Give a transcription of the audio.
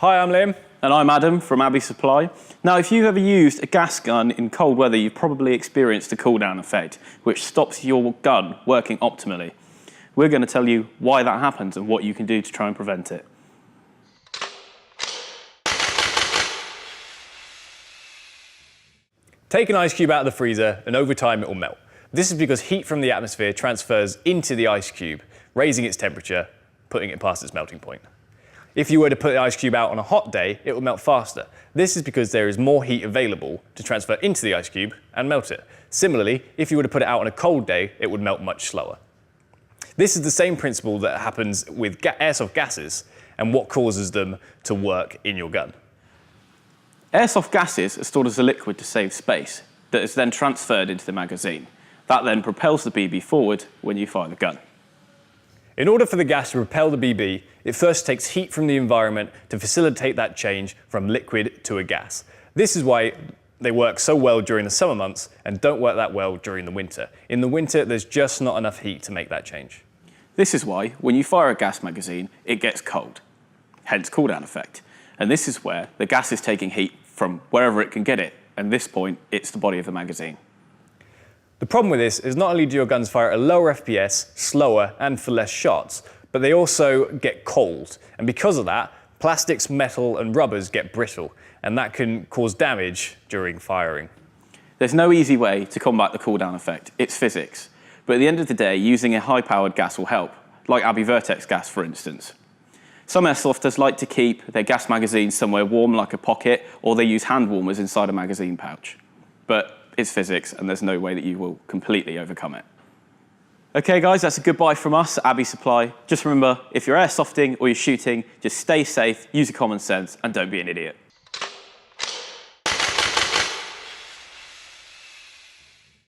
Hi, I'm Liam. And I'm Adam from Abbey Supply. Now, if you've ever used a gas gun in cold weather, you've probably experienced a cooldown effect, which stops your gun working optimally. We're going to tell you why that happens and what you can do to try and prevent it. Take an ice cube out of the freezer and over time it will melt. This is because heat from the atmosphere transfers into the ice cube, raising its temperature, putting it past its melting point. If you were to put the ice cube out on a hot day, it will melt faster. This is because there is more heat available to transfer into the ice cube and melt it. Similarly, if you were to put it out on a cold day, it would melt much slower. This is the same principle that happens with airsoft gases and what causes them to work in your gun. Airsoft gases are stored as a liquid to save space that is then transferred into the magazine. That then propels the BB forward when you fire the gun. In order for the gas to propel the BB, it first takes heat from the environment to facilitate that change from liquid to a gas. This is why they work so well during the summer months and don't work that well during the winter. In the winter, there's just not enough heat to make that change. This is why, when you fire a gas magazine, it gets cold, hence cooldown effect. And this is where the gas is taking heat from wherever it can get it. At this point, it's the body of the magazine. The problem with this is not only do your guns fire at a lower FPS, slower, and for less shots, but they also get cold. And because of that, plastics, metal, and rubbers get brittle, and that can cause damage during firing. There's no easy way to combat the cooldown effect. It's physics. But at the end of the day, using a high-powered gas will help, like Abbey Vertex gas, for instance. Some airsofters like to keep their gas magazines somewhere warm, like a pocket, or they use hand warmers inside a magazine pouch. But it's physics, and there's no way that you will completely overcome it. Okay, guys, that's a goodbye from us at Abbey Supply. Just remember, if you're airsofting or you're shooting, just stay safe, use your common sense, and don't be an idiot.